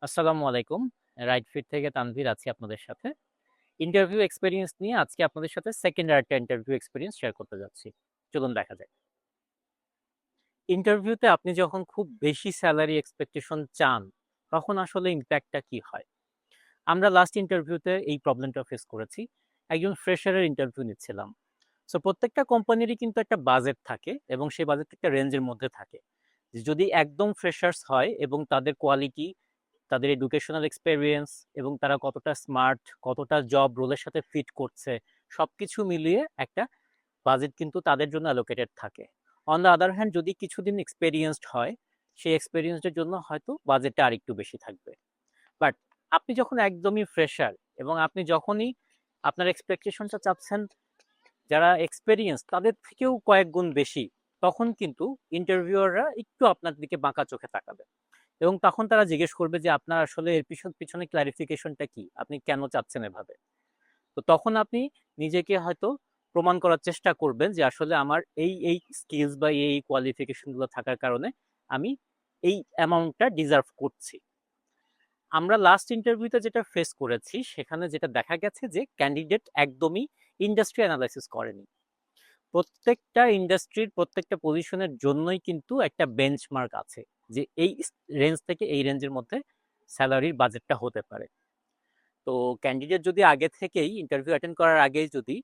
আসসালামু আলাইকুম। Right fit থেকে তানভীর আছি আপনাদের সাথে। ইন্টারভিউ এক্সপেরিয়েন্স নিয়ে আজকে আপনাদের সাথে সেকেন্ড আরেকটা ইন্টারভিউ এক্সপেরিয়েন্স শেয়ার করতে যাচ্ছি। চলুন দেখা যাক। ইন্টারভিউতে আপনি যখন খুব বেশি স্যালারি এক্সপেকটেশন চান, তখন আসলে ইমপ্যাক্টটা কি হয়? আমরা লাস্ট ইন্টারভিউতে এই প্রবলেমটা ফেস করেছি। একজন ফ্রেশারের ইন্টারভিউ নিচ্ছিলাম। সো প্রত্যেকটা কোম্পানিরই কিন্তু একটা বাজেট থাকে এবং সেই বাজেট একটা রেঞ্জের মধ্যে থাকে। যদি একদম ফ্রেশার্স হয় এবং তাদের কোয়ালিটি, তাদের এডুকেশনাল এক্সপেরিয়েন্স এবং তারা কতটা স্মার্ট, কতটা জব রোলের সাথে ফিট করছে, সবকিছু মিলিয়ে একটা বাজেট কিন্তু তাদের জন্য অ্যালোকেটেড থাকে। অন দ্য আদার হ্যান্ড যদি কিছুদিন এক্সপেরিয়েন্সড হয়, সেই এক্সপেরিয়েন্সের জন্য হয়তো বাজেটটা আরেকটু বেশি থাকবে। বাট আপনি যখন একদমই ফ্রেশার এবং আপনি যখনই আপনার এক্সপেকটেশনটা চাচ্ছেন যারা এক্সপেরিয়েন্স তাদের থেকেও কয়েক গুণ বেশি, তখন কিন্তু ইন্টারভিউয়াররা একটু আপনার দিকে বাঁকা চোখে তাকাবে এবং তখন তারা জিজ্ঞেস করবে যে আপনার আসলে এর পিছনে ক্লারিফিকেশনটা কি, আপনি কেন চাচ্ছেন এভাবে। তো তখন আপনি নিজেকে হয়তো প্রমাণ করার চেষ্টা করবেন যে আসলে আমার এই এই স্কিলস বা এই কোয়ালিফিকেশন গুলো থাকার কারণে আমি এই অ্যামাউন্টটা ডিজার্ভ করছি। আমরা লাস্ট ইন্টারভিউতে যেটা ফেস করেছি সেখানে যেটা দেখা গেছে যে ক্যান্ডিডেট একদমই ইন্ডাস্ট্রি অ্যানালাইসিস করেনি। প্রত্যেকটা ইন্ডাস্ট্রির প্রত্যেকটা পজিশনের জন্যই কিন্তু একটা বেঞ্চমার্ক আছে যে এই রেঞ্জ থেকে এই রেঞ্জের মধ্যে স্যালারির বাজেটটা হতে পারে। তো ক্যান্ডিডেট যদি আগে থেকেই ইন্টারভিউ অ্যাটেন্ড করার আগেই যদি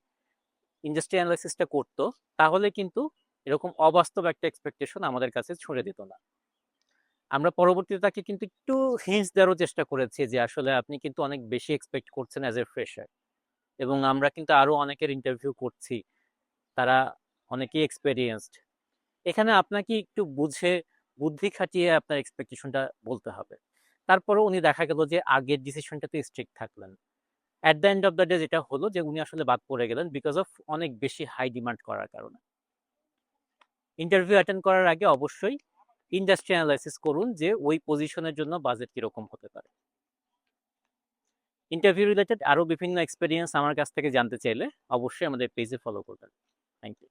ইন্ডাস্ট্রি অ্যানালাইসিসটা করতো, তাহলে কিন্তু এরকম অবাস্তব একটা এক্সপেকটেশন আমাদের কাছে ছুড়ে দিত না। আমরা পরবর্তীতে তাকে কিন্তু একটু হিন্টস দেওয়ারও চেষ্টা করেছি যে আসলে আপনি কিন্তু অনেক বেশি এক্সপেক্ট করছেন অ্যাজ এ ফ্রেশার, এবং আমরা কিন্তু আরো অনেকের ইন্টারভিউ করছি, তারা অনেকেই এক্সপেরিয়েন্সড। এখানে আপনাকে একটু বুঝে বুদ্ধি খাটিয়ে আপনার এক্সপেকটেশনটা বলতে হবে। তারপরে উনি দেখা গেল যে আগের ডিসিশনটাতে স্ট্রিক্ট থাকলেন। At the end of the day যেটা হলো যে উনি আসলে বাদ পড়ে গেলেন বিকজ অফ অনেক বেশি হাই ডিমান্ড করার কারণে। ইন্টারভিউ অ্যাটেন্ড করার আগে অবশ্যই ইন্ডাস্ট্রি অ্যানালাইসিস করুন যে ওই পজিশনের জন্য বাজেট কিরকম হতে পারে। ইন্টারভিউ রিলেটেড আরো বিভিন্ন এক্সপেরিয়েন্স আমার কাছ থেকে জানতে চাইলে অবশ্যই আমাদের পেজে ফলো করবেন। Thank you.